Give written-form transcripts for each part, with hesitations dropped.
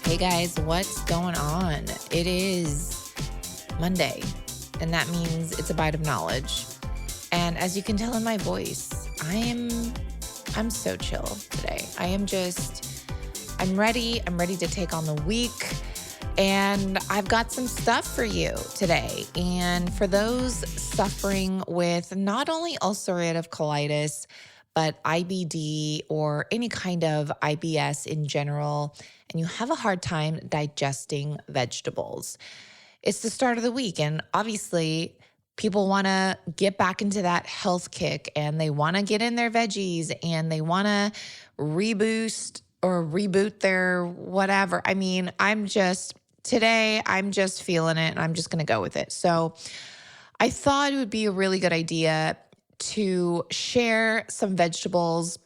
Hey guys, what's going on? It is Monday, and that means it's a bite of knowledge. And as you can tell in my voice, I'm so chill today. I'm ready. I'm ready to take on the week. And I've got some stuff for you today. And for those suffering with not only ulcerative colitis, but IBD or any kind of IBS in general, and you have a hard time digesting vegetables. It's the start of the week, and obviously, people want to get back into that health kick and they want to get in their veggies and they want to reboot their whatever. Today, I'm just feeling it and I'm just going to go with it. So I thought it would be a really good idea to share some vegetables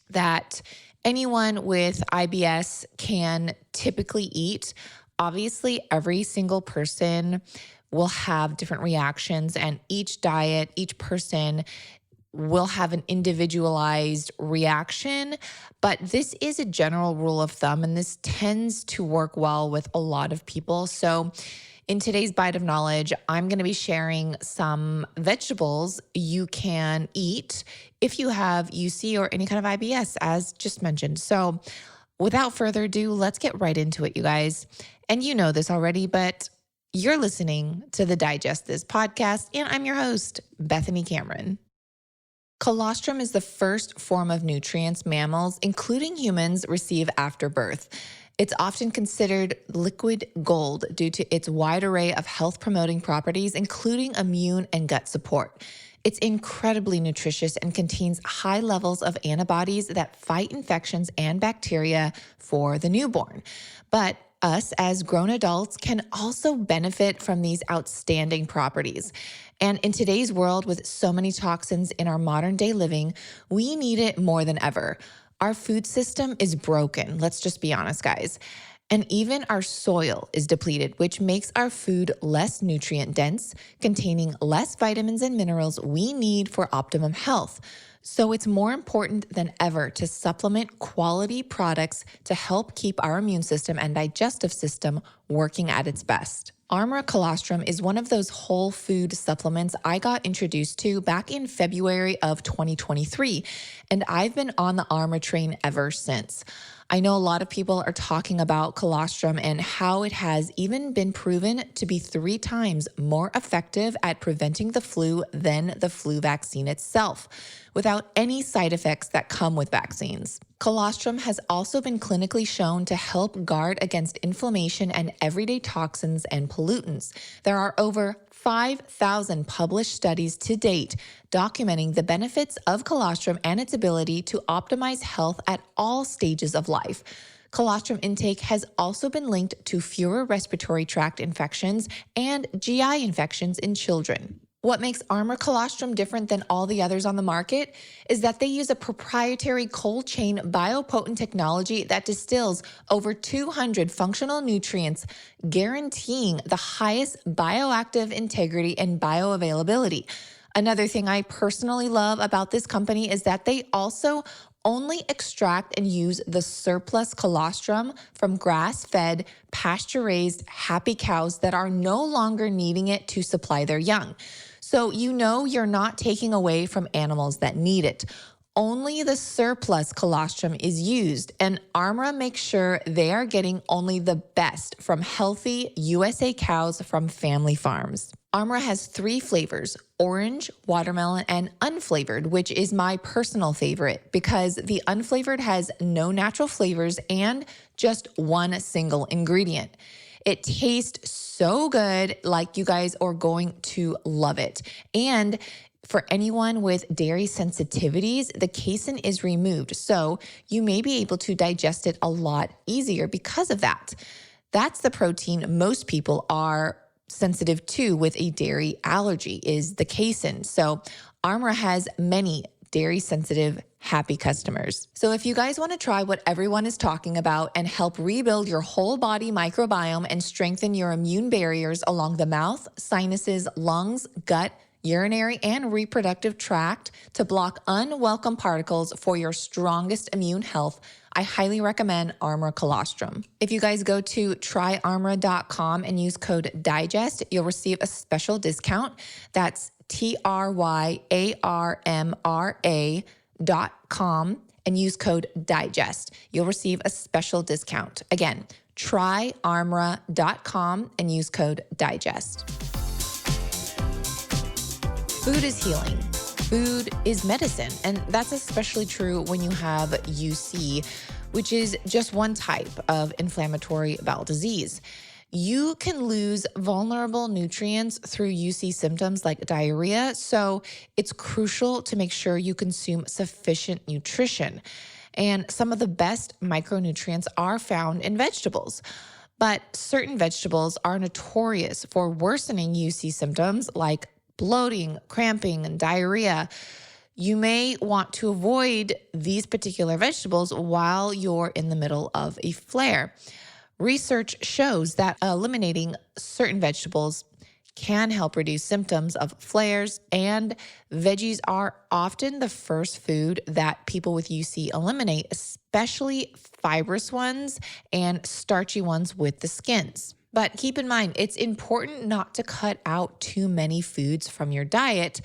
that anyone with IBS can typically eat. Obviously, every single person will have different reactions, and each diet, each person will have an individualized reaction, but this is a general rule of thumb, and this tends to work well with a lot of people. So in today's Bite of Knowledge, I'm going to be sharing some vegetables you can eat if you have UC or any kind of IBS, as just mentioned. So without further ado, let's get right into it, you guys. And you know this already, but you're listening to the Digest This podcast, and I'm your host, Bethany Cameron. Colostrum is the first form of nutrients mammals, including humans, receive after birth. It's often considered liquid gold due to its wide array of health-promoting properties, including immune and gut support. It's incredibly nutritious and contains high levels of antibodies that fight infections and bacteria for the newborn. But us as grown adults can also benefit from these outstanding properties. And in today's world, with so many toxins in our modern day living, we need it more than ever. Our food system is broken. Let's just be honest, guys. And even our soil is depleted, which makes our food less nutrient dense, containing less vitamins and minerals we need for optimum health. So it's more important than ever to supplement quality products to help keep our immune system and digestive system working at its best. Armra Colostrum is one of those whole food supplements I got introduced to back in February of 2023, and I've been on the Armra train ever since. I know a lot of people are talking about colostrum and how it has even been proven to be 3 times more effective at preventing the flu than the flu vaccine itself, without any side effects that come with vaccines. Colostrum has also been clinically shown to help guard against inflammation and everyday toxins and pollutants. There are over 5,000 published studies to date documenting the benefits of colostrum and its ability to optimize health at all stages of life. Colostrum intake has also been linked to fewer respiratory tract infections and GI infections in children. What makes Armra Colostrum different than all the others on the market is that they use a proprietary cold chain biopotent technology that distills over 200 functional nutrients, guaranteeing the highest bioactive integrity and bioavailability. Another thing I personally love about this company is that they also only extract and use the surplus colostrum from grass-fed, pasture-raised, happy cows that are no longer needing it to supply their young. So you know you're not taking away from animals that need it. Only the surplus colostrum is used, and Armra makes sure they are getting only the best from healthy USA cows from family farms. Armra has 3 flavors: orange, watermelon, and unflavored, which is my personal favorite because the unflavored has no natural flavors and just one single ingredient. It tastes so good, like you guys are going to love it. And for anyone with dairy sensitivities, the casein is removed, so you may be able to digest it a lot easier because of that. That's the protein most people are sensitive to with a dairy allergy, is the casein. So Armra has many dairy sensitive happy customers. So if you guys want to try what everyone is talking about and help rebuild your whole body microbiome and strengthen your immune barriers along the mouth, sinuses, lungs, gut, urinary, and reproductive tract to block unwelcome particles for your strongest immune health, I highly recommend Armor Colostrum. If you guys go to tryarmra.com and use code DIGEST, you'll receive a special discount. That's tryarmra.com and use code DIGEST. You'll receive a special discount. Again, tryarmra.com and use code DIGEST. Food is healing. Food is medicine, and that's especially true when you have UC, which is just one type of inflammatory bowel disease. You can lose vulnerable nutrients through UC symptoms like diarrhea, so it's crucial to make sure you consume sufficient nutrition. And some of the best micronutrients are found in vegetables. But certain vegetables are notorious for worsening UC symptoms like bloating, cramping, and diarrhea. You may want to avoid these particular vegetables while you're in the middle of a flare. Research shows that eliminating certain vegetables can help reduce symptoms of flares, and veggies are often the first food that people with UC eliminate, especially fibrous ones and starchy ones with the skins. But keep in mind, it's important not to cut out too many foods from your diet.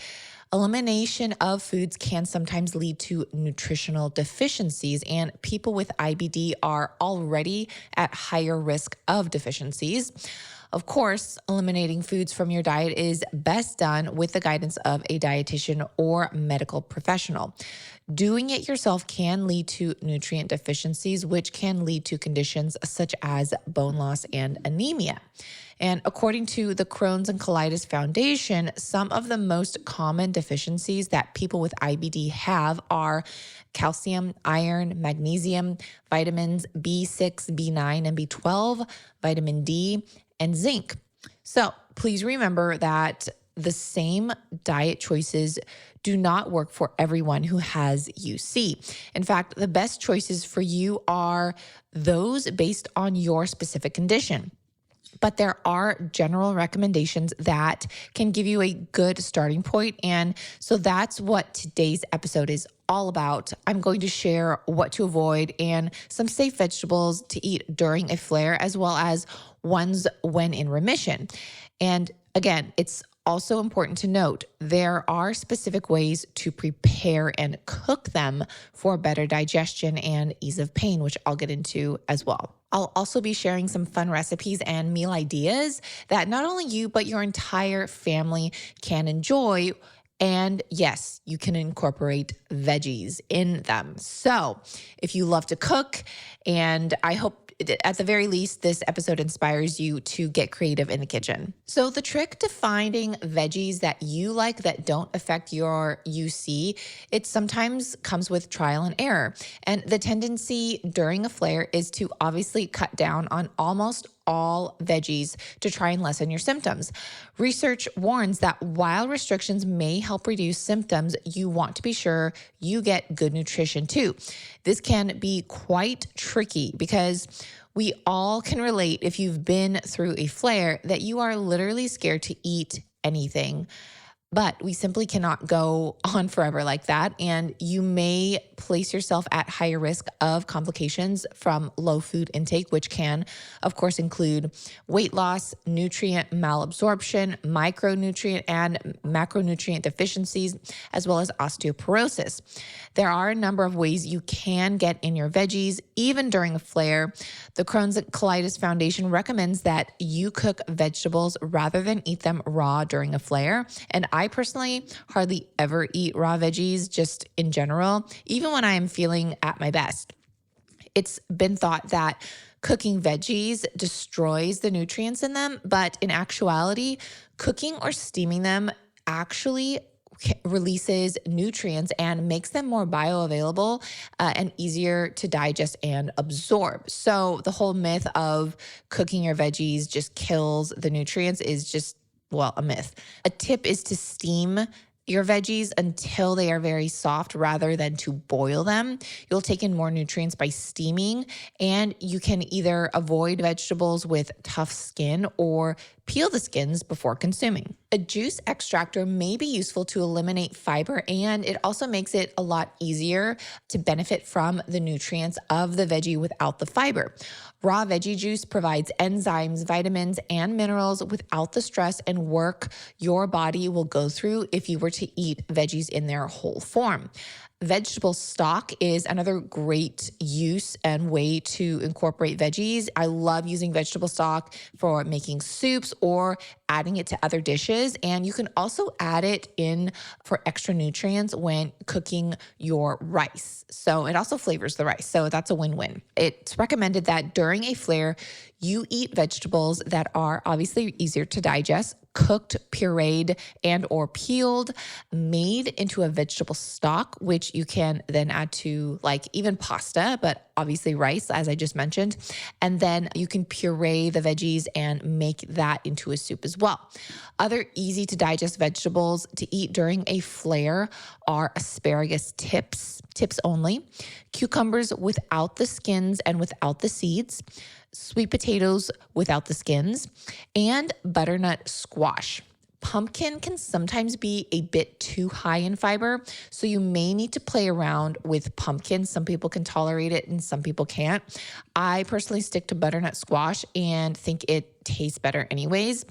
Elimination of foods can sometimes lead to nutritional deficiencies, and people with IBD are already at higher risk of deficiencies. Of course, eliminating foods from your diet is best done with the guidance of a dietitian or medical professional. Doing it yourself can lead to nutrient deficiencies, which can lead to conditions such as bone loss and anemia. And according to the Crohn's and Colitis Foundation, some of the most common deficiencies that people with IBD have are calcium, iron, magnesium, vitamins B6, B9, and B12, vitamin D, and zinc. So please remember that the same diet choices do not work for everyone who has UC. In fact, the best choices for you are those based on your specific condition. But there are general recommendations that can give you a good starting point. And so that's what today's episode is all about. I'm going to share what to avoid and some safe vegetables to eat during a flare, as well as ones when in remission. And again, it's also important to note there are specific ways to prepare and cook them for better digestion and ease of pain, which I'll get into as well. I'll also be sharing some fun recipes and meal ideas that not only you, but your entire family can enjoy. And yes, you can incorporate veggies in them. So if you love to cook, and I hope at the very least, this episode inspires you to get creative in the kitchen. So the trick to finding veggies that you like that don't affect your UC, it sometimes comes with trial and error. And the tendency during a flare is to obviously cut down on almost all veggies to try and lessen your symptoms. Research warns that while restrictions may help reduce symptoms, you want to be sure you get good nutrition too. This can be quite tricky because we all can relate, if you've been through a flare, that you are literally scared to eat anything. But we simply cannot go on forever like that. And you may place yourself at higher risk of complications from low food intake, which can, of course, include weight loss, nutrient malabsorption, micronutrient and macronutrient deficiencies, as well as osteoporosis. There are a number of ways you can get in your veggies, even during a flare. The Crohn's and Colitis Foundation recommends that you cook vegetables rather than eat them raw during a flare. And I personally hardly ever eat raw veggies, just in general, even when I am feeling at my best. It's been thought that cooking veggies destroys the nutrients in them, but in actuality, cooking or steaming them actually releases nutrients and makes them more bioavailable and easier to digest and absorb. So the whole myth of cooking your veggies just kills the nutrients is just, well, a myth. A tip is to steam your veggies until they are very soft rather than to boil them. You'll take in more nutrients by steaming, and you can either avoid vegetables with tough skin or peel the skins before consuming. A juice extractor may be useful to eliminate fiber, and it also makes it a lot easier to benefit from the nutrients of the veggie without the fiber. Raw veggie juice provides enzymes, vitamins, and minerals without the stress and work your body will go through if you were to eat veggies in their whole form. Vegetable stock is another great use and way to incorporate veggies. I love using vegetable stock for making soups or adding it to other dishes. And you can also add it in for extra nutrients when cooking your rice. So it also flavors the rice. So that's a win-win. It's recommended that during a flare, you eat vegetables that are obviously easier to digest, cooked, pureed, and or peeled, made into a vegetable stock, which you can then add to like even pasta, but obviously rice, as I just mentioned. And then you can puree the veggies and make that into a soup as well. Other easy to digest vegetables to eat during a flare are asparagus tips only, cucumbers without the skins and without the seeds, sweet potatoes without the skins, and butternut squash. Pumpkin can sometimes be a bit too high in fiber, so you may need to play around with pumpkin. Some people can tolerate it and some people can't. I personally stick to butternut squash and think it tastes better anyways.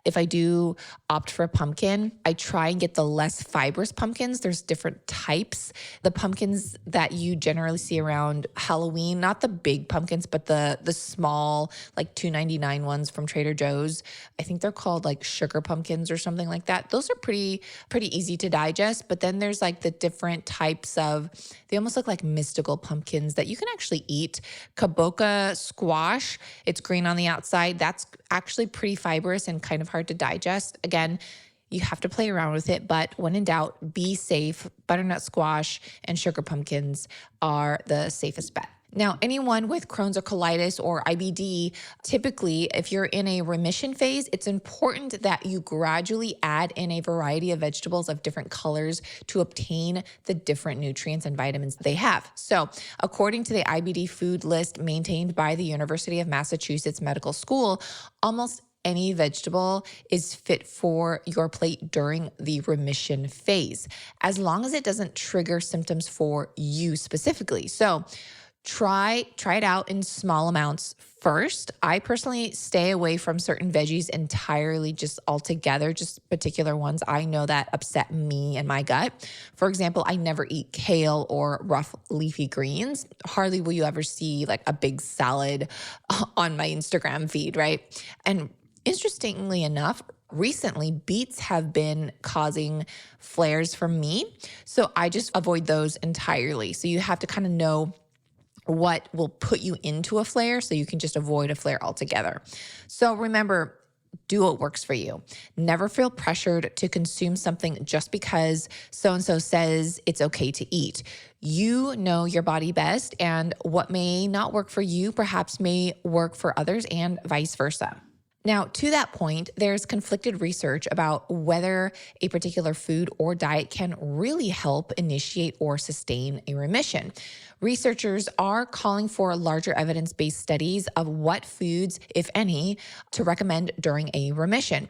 If I do opt for a pumpkin, I try and get the less fibrous pumpkins. There's different types. The pumpkins that you generally see around Halloween, not the big pumpkins, but the small, like $2.99 ones from Trader Joe's. I think they're called like sugar pumpkins or something like that. Those are pretty easy to digest. But then there's like the different types of, they almost look like mystical pumpkins that you can actually eat. Kaboka squash, it's green on the outside. That's actually pretty fibrous and kind of hard to digest. Again, you have to play around with it, but when in doubt, be safe. Butternut squash and sugar pumpkins are the safest bet. Now, anyone with Crohn's or colitis or IBD, typically, if you're in a remission phase, it's important that you gradually add in a variety of vegetables of different colors to obtain the different nutrients and vitamins they have. So, according to the IBD food list maintained by the University of Massachusetts Medical School, almost any vegetable is fit for your plate during the remission phase, as long as it doesn't trigger symptoms for you specifically. So, try it out in small amounts first. I personally stay away from certain veggies entirely, just altogether, just particular ones I know that upset me and my gut. For example, I never eat kale or rough leafy greens. Hardly will you ever see like a big salad on my Instagram feed, right? And interestingly enough, recently, beets have been causing flares for me. So I just avoid those entirely. So you have to kind of know what will put you into a flare so you can just avoid a flare altogether. So remember, do what works for you. Never feel pressured to consume something just because so-and-so says it's okay to eat. You know your body best, and what may not work for you perhaps may work for others and vice versa. Now, to that point, there's conflicted research about whether a particular food or diet can really help initiate or sustain a remission. Researchers are calling for larger evidence-based studies of what foods, if any, to recommend during a remission.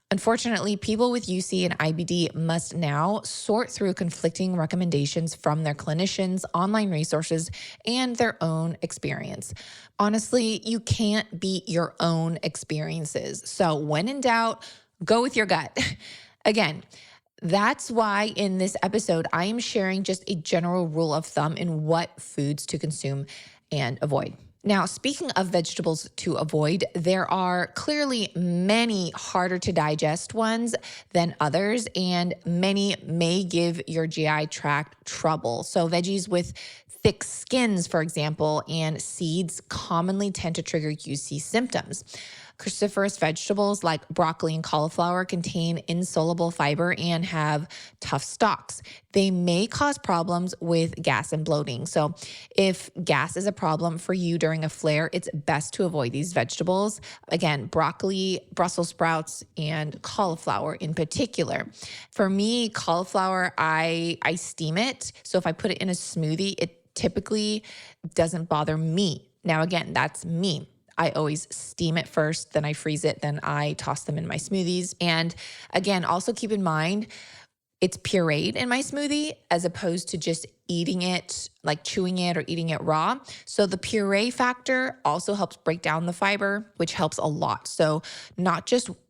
Unfortunately, people with UC and IBD must now sort through conflicting recommendations from their clinicians, online resources, and their own experience. Honestly, you can't beat your own experiences. So when in doubt, go with your gut. Again, that's why in this episode, I am sharing just a general rule of thumb in what foods to consume and avoid. Now, speaking of vegetables to avoid, there are clearly many harder to digest ones than others, and many may give your GI tract trouble. So veggies with thick skins, for example, and seeds commonly tend to trigger UC symptoms. Cruciferous vegetables like broccoli and cauliflower contain insoluble fiber and have tough stalks. They may cause problems with gas and bloating. So if gas is a problem for you during a flare, it's best to avoid these vegetables. Again, broccoli, Brussels sprouts, and cauliflower in particular. For me, cauliflower, I steam it. So if I put it in a smoothie, it typically doesn't bother me. Now, again, that's me. I always steam it first, then I freeze it, then I toss them in my smoothies. And again, also keep in mind, it's pureed in my smoothie as opposed to just eating it, like chewing it or eating it raw. So the puree factor also helps break down the fiber, which helps a lot. So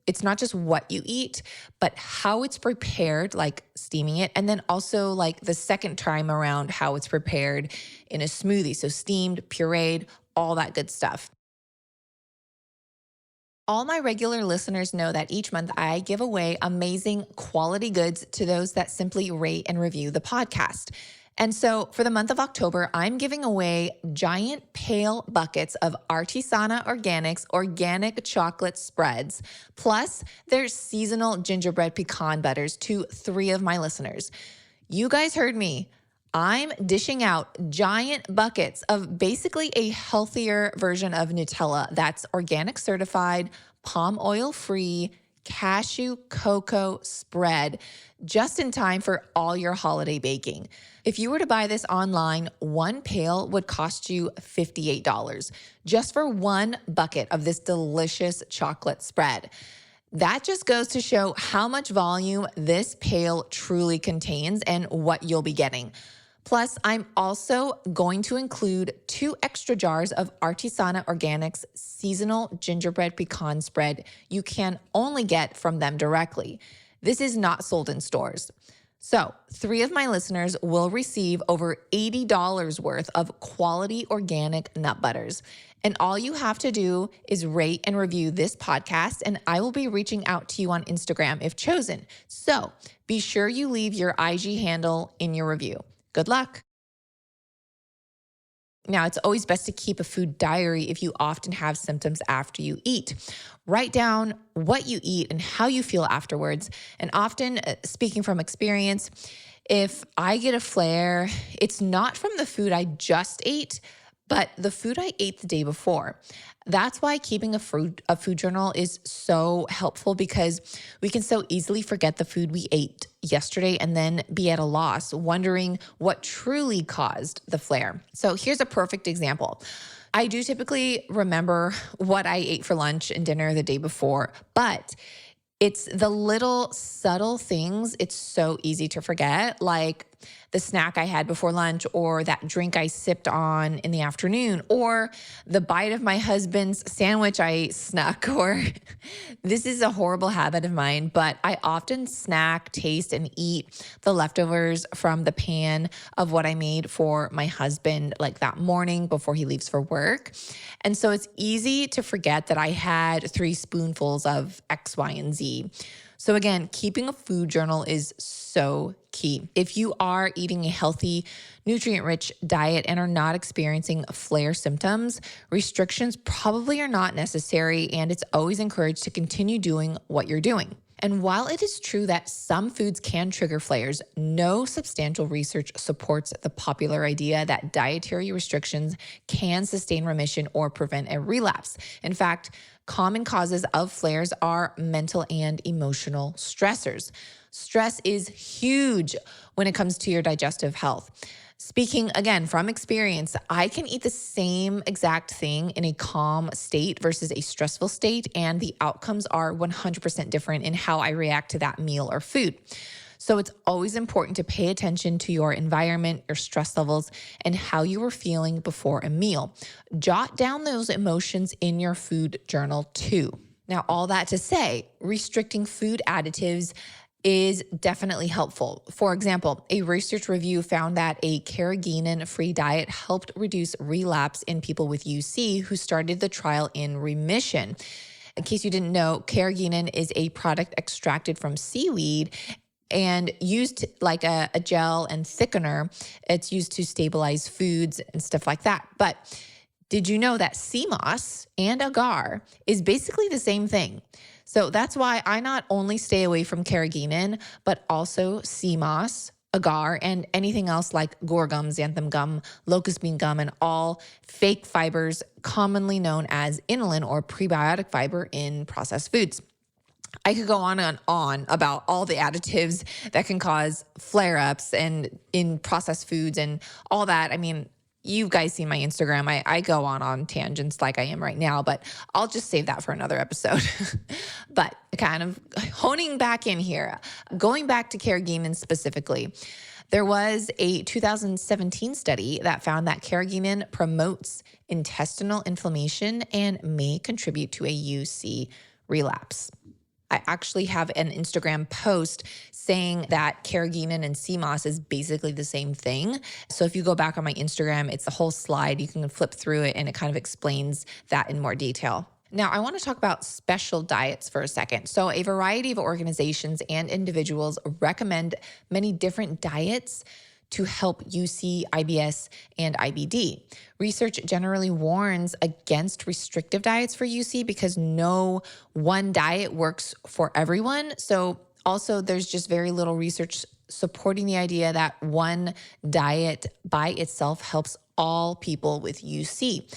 it's not just what you eat, but how it's prepared, like steaming it. And then also like the second time around, how it's prepared in a smoothie. So steamed, pureed, all that good stuff. All my regular listeners know that each month I give away amazing quality goods to those that simply rate and review the podcast. And so for the month of October, I'm giving away giant pale buckets of Artisana Organics organic chocolate spreads, plus their seasonal gingerbread pecan butters to 3 of my listeners. You guys heard me. I'm dishing out giant buckets of basically a healthier version of Nutella that's organic certified, palm oil free, cashew cocoa spread, just in time for all your holiday baking. If you were to buy this online, one pail would cost you $58 just for one bucket of this delicious chocolate spread. That just goes to show how much volume this pail truly contains and what you'll be getting. Plus, I'm also going to include 2 extra jars of Artisana Organics seasonal gingerbread pecan spread you can only get from them directly. This is not sold in stores. So 3 of my listeners will receive over $80 worth of quality organic nut butters. And all you have to do is rate and review this podcast, and I will be reaching out to you on Instagram if chosen. So be sure you leave your IG handle in your review. Good luck. Now, it's always best to keep a food diary if you often have symptoms after you eat. Write down what you eat and how you feel afterwards. And often, speaking from experience, if I get a flare, it's not from the food I just ate, but the food I ate the day before. That's why keeping a food journal is so helpful, because we can so easily forget the food we ate yesterday and then be at a loss, wondering what truly caused the flare. So here's a perfect example. I do typically remember what I ate for lunch and dinner the day before, but it's the little subtle things it's so easy to forget, like the snack I had before lunch, or that drink I sipped on in the afternoon, or the bite of my husband's sandwich I snuck, or this is a horrible habit of mine, but I often snack, taste, and eat the leftovers from the pan of what I made for my husband like that morning before he leaves for work. And so it's easy to forget that I had 3 spoonfuls of X, Y, and Z. So again, keeping a food journal is so key. If you are eating a healthy, nutrient-rich diet and are not experiencing flare symptoms, restrictions probably are not necessary, and it's always encouraged to continue doing what you're doing. And while it is true that some foods can trigger flares, no substantial research supports the popular idea that dietary restrictions can sustain remission or prevent a relapse. In fact, common causes of flares are mental and emotional stressors. Stress is huge when it comes to your digestive health. Speaking again from experience, I can eat the same exact thing in a calm state versus a stressful state, and the outcomes are 100% different in how I react to that meal or food. So it's always important to pay attention to your environment, your stress levels, and how you were feeling before a meal. Jot down those emotions in your food journal too. Now, all that to say, restricting food additives is definitely helpful. For example, a research review found that a carrageenan-free diet helped reduce relapse in people with UC who started the trial in remission. In case you didn't know, carrageenan is a product extracted from seaweed and used like a gel and thickener. It's used to stabilize foods and stuff like that. But did you know that sea moss and agar is basically the same thing? So that's why I not only stay away from carrageenan, but also sea moss, agar, and anything else like guar gum, xanthan gum, locust bean gum, and all fake fibers commonly known as inulin or prebiotic fiber in processed foods. I could go on and on about all the additives that can cause flare-ups and in processed foods and all that. I mean, you guys see my Instagram. I go on tangents like I am right now, but I'll just save that for another episode. But kind of honing back in here, going back to carrageenan specifically, there was a 2017 study that found that carrageenan promotes intestinal inflammation and may contribute to a UC relapse. I actually have an Instagram post saying that carrageenan and CMOS is basically the same thing. So if you go back on my Instagram, it's a whole slide. You can flip through it and it kind of explains that in more detail. Now, I want to talk about special diets for a second. So a variety of organizations and individuals recommend many different diets to help UC, IBS, and IBD. Research generally warns against restrictive diets for UC because no one diet works for everyone. So also there's just very little research supporting the idea that one diet by itself helps all people with UC.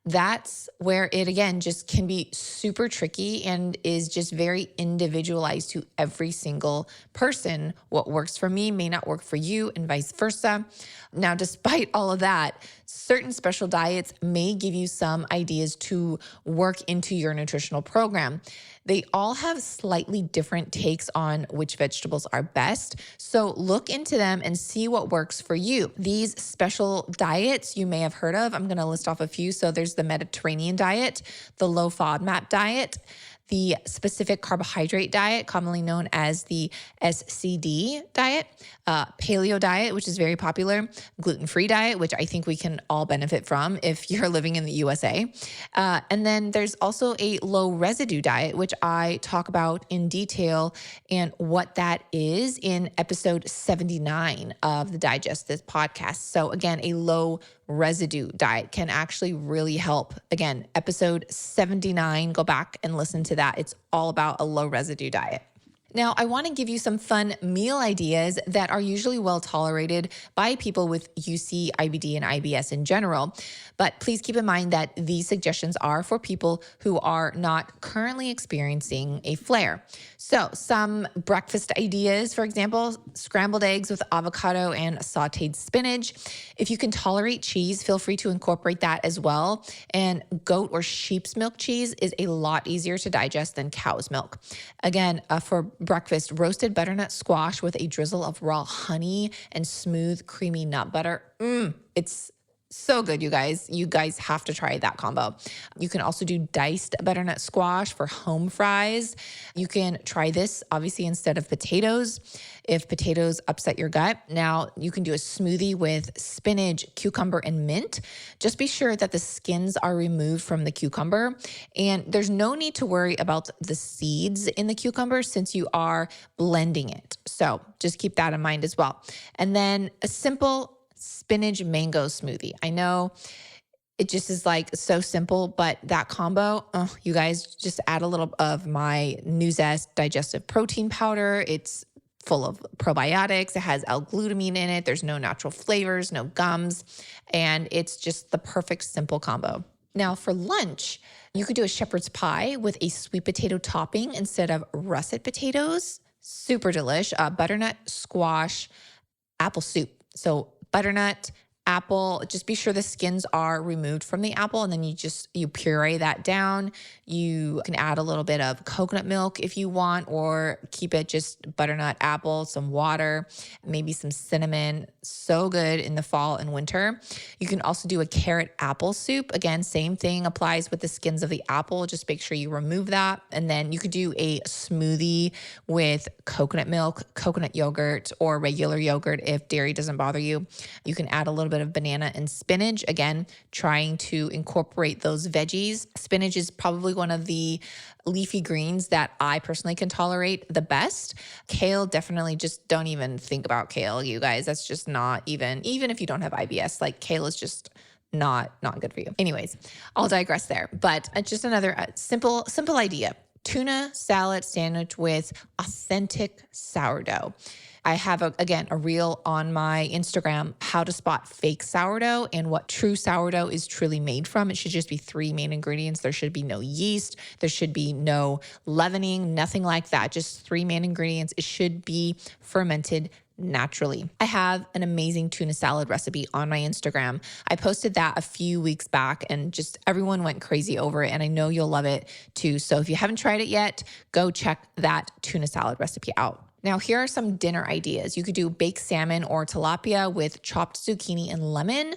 That's where it, again, just can be super tricky and is just very individualized to every single person. What works for me may not work for you and vice versa. Now, despite all of that, certain special diets may give you some ideas to work into your nutritional program. They all have slightly different takes on which vegetables are best. So look into them and see what works for you. These special diets you may have heard of, I'm going to list off a few. So there's the Mediterranean diet, the low FODMAP diet, the specific carbohydrate diet, commonly known as the SCD diet, paleo diet, which is very popular, gluten-free diet, which I think we can all benefit from if you're living in the USA. And then there's also a low residue diet, which I talk about in detail and what that is in episode 79 of the Digest This podcast. So again, a low residue diet can actually really help. Again, episode 79, go back and listen to that. It's all about a low residue diet. Now, I want to give you some fun meal ideas that are usually well tolerated by people with UC, IBD, and IBS in general. But please keep in mind that these suggestions are for people who are not currently experiencing a flare. So some breakfast ideas, for example, scrambled eggs with avocado and sauteed spinach. If you can tolerate cheese, feel free to incorporate that as well. And goat or sheep's milk cheese is a lot easier to digest than cow's milk. Again, for breakfast, roasted butternut squash with a drizzle of raw honey and smooth, creamy nut butter. It's so good, you guys. You guys have to try that combo. You can also do diced butternut squash for home fries. You can try this, obviously, instead of potatoes, if potatoes upset your gut. Now, you can do a smoothie with spinach, cucumber, and mint. Just be sure that the skins are removed from the cucumber. And there's no need to worry about the seeds in the cucumber since you are blending it. So just keep that in mind as well. And then a simple spinach mango smoothie. I know it just is like so simple, but that combo, you guys just add a little of my Nuzest digestive protein powder. It's full of probiotics. It has L-glutamine in it. There's no natural flavors, no gums, and it's just the perfect simple combo. Now for lunch, you could do a shepherd's pie with a sweet potato topping instead of russet potatoes. Super delish. Butternut squash apple soup. So butternut, apple, just be sure the skins are removed from the apple, and then you puree that down. You can add a little bit of coconut milk if you want, or keep it just butternut, apple, some water, maybe some cinnamon. So good in the fall and winter. You can also do a carrot apple soup. Again, same thing applies with the skins of the apple. Just make sure you remove that. And then you could do a smoothie with coconut milk, coconut yogurt, or regular yogurt if dairy doesn't bother you. You can add a little bit of banana and spinach. Again, trying to incorporate those veggies. Spinach is probably one of the leafy greens that I personally can tolerate the best. Kale, definitely just don't even think about kale, you guys. That's just not even if you don't have IBS, like kale is just not good for you. Anyways, I'll digress there. But just another simple idea. Tuna salad sandwich with authentic sourdough. I have, a reel on my Instagram, how to spot fake sourdough and what true sourdough is truly made from. It should just be 3 main ingredients. There should be no yeast. There should be no leavening, nothing like that. Just 3 main ingredients. It should be fermented naturally. I have an amazing tuna salad recipe on my Instagram. I posted that a few weeks back and just everyone went crazy over it. And I know you'll love it too. So if you haven't tried it yet, go check that tuna salad recipe out. Now, here are some dinner ideas. You could do baked salmon or tilapia with chopped zucchini and lemon.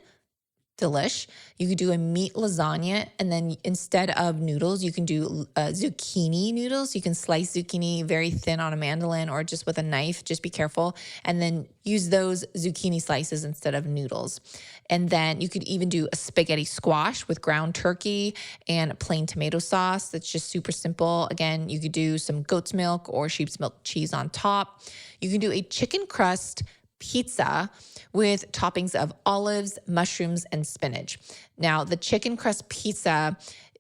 Delish. You could do a meat lasagna, and then instead of noodles, you can do zucchini noodles. You can slice zucchini very thin on a mandolin or just with a knife. Just be careful. And then use those zucchini slices instead of noodles. And then you could even do a spaghetti squash with ground turkey and plain tomato sauce. That's just super simple. Again, you could do some goat's milk or sheep's milk cheese on top. You can do a chicken crust pizza with toppings of olives, mushrooms, and spinach. Now, the chicken crust pizza,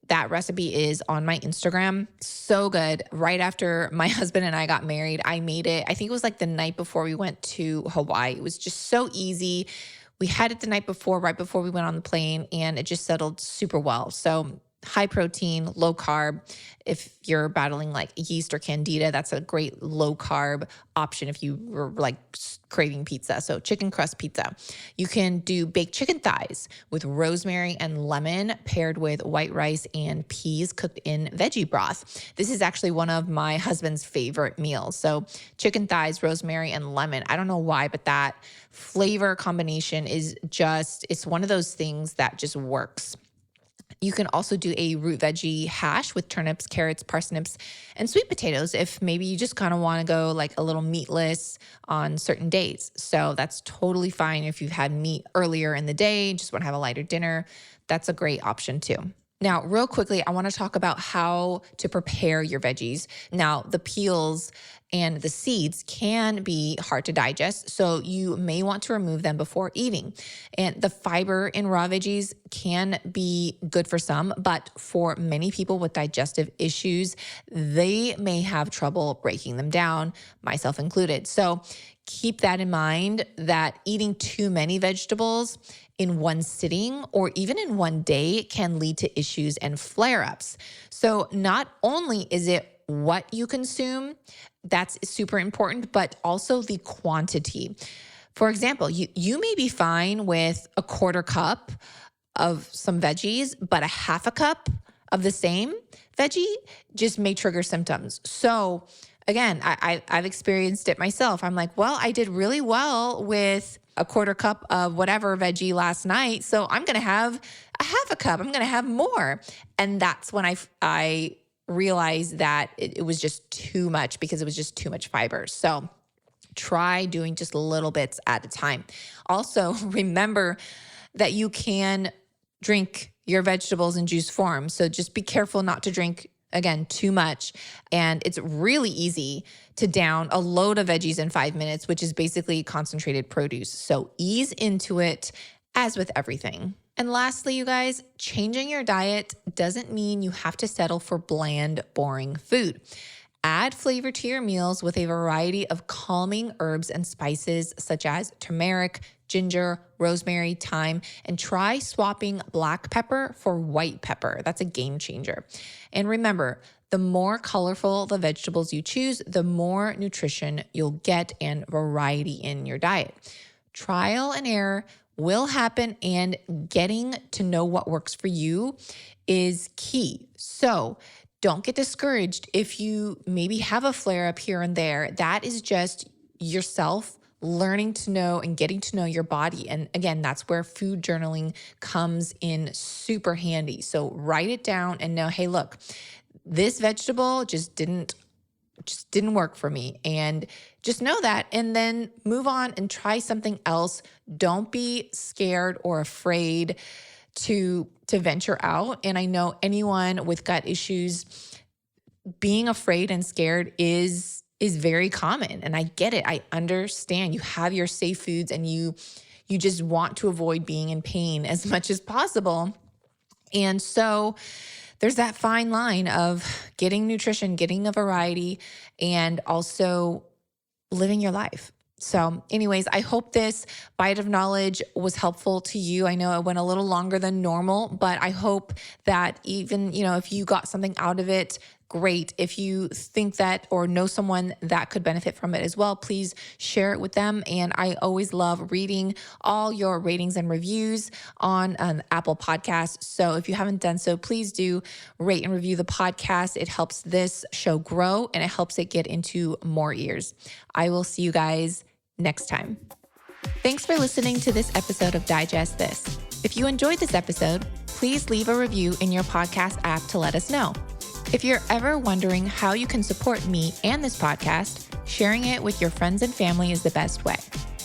that recipe is on my Instagram. So good. Right after my husband and I got married, I made it. I think it was like the night before we went to Hawaii. It was just so easy. We had it the night before, right before we went on the plane, and it just settled super well. So high protein, low carb. If you're battling like yeast or candida, that's a great low carb option if you were like craving pizza. So chicken crust pizza. You can do baked chicken thighs with rosemary and lemon paired with white rice and peas cooked in veggie broth. This is actually one of my husband's favorite meals. So chicken thighs, rosemary, and lemon. I don't know why, but that flavor combination is just, it's one of those things that just works. You can also do a root veggie hash with turnips, carrots, parsnips, and sweet potatoes if maybe you just kind of want to go like a little meatless on certain days. So that's totally fine if you've had meat earlier in the day, just want to have a lighter dinner. That's a great option too. Now, real quickly, I want to talk about how to prepare your veggies. Now, the peels and the seeds can be hard to digest, so you may want to remove them before eating. And the fiber in raw veggies can be good for some, but for many people with digestive issues, they may have trouble breaking them down, myself included. So keep that in mind that eating too many vegetables in one sitting or even in one day can lead to issues and flare-ups. So not only is it what you consume, that's super important, but also the quantity. For example, you may be fine with a quarter cup of some veggies, but a half a cup of the same veggie just may trigger symptoms. So again, I've experienced it myself. I'm like, well, I did really well with a quarter cup of whatever veggie last night, so I'm going to have a half a cup. I'm going to have more. And that's when I realized that it was just too much because it was just too much fiber. So try doing just little bits at a time. Also, remember that you can drink your vegetables in juice form. So just be careful not to drink, again, too much. And it's really easy to down a load of veggies in 5 minutes, which is basically concentrated produce. So ease into it, as with everything. And lastly, you guys, changing your diet doesn't mean you have to settle for bland, boring food. Add flavor to your meals with a variety of calming herbs and spices such as turmeric, ginger, rosemary, thyme, and try swapping black pepper for white pepper. That's a game changer. And remember, the more colorful the vegetables you choose, the more nutrition you'll get and variety in your diet. Trial and error will happen, and getting to know what works for you is key. So don't get discouraged if you maybe have a flare up here and there. That is just yourself learning to know and getting to know your body. And again, that's where food journaling comes in super handy. So write it down and know, hey, look, this vegetable just didn't work for me. And just know that, and then move on and try something else. Don't be scared or afraid to venture out. And I know anyone with gut issues, being afraid and scared is very common. And I get it. I understand. You have your safe foods and you just want to avoid being in pain as much as possible. And so there's that fine line of getting nutrition, getting a variety, and also living your life. So anyways, I hope this bite of knowledge was helpful to you. I know it went a little longer than normal, but I hope that even, if you got something out of it, great. If you think that or know someone that could benefit from it as well, please share it with them. And I always love reading all your ratings and reviews on Apple Podcasts. So if you haven't done so, please do rate and review the podcast. It helps this show grow and it helps it get into more ears. I will see you guys next time. Thanks for listening to this episode of Digest This. If you enjoyed this episode, please leave a review in your podcast app to let us know. If you're ever wondering how you can support me and this podcast, sharing it with your friends and family is the best way.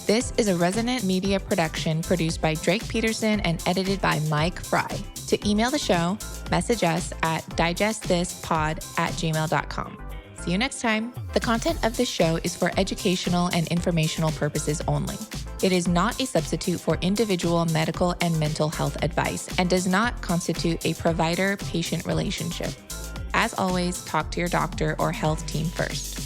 This is a Resonant Media production produced by Drake Peterson and edited by Mike Fry. To email the show, message us at digestthispod@gmail.com. See you next time. The content of this show is for educational and informational purposes only. It is not a substitute for individual medical and mental health advice and does not constitute a provider-patient relationship. As always, talk to your doctor or health team first.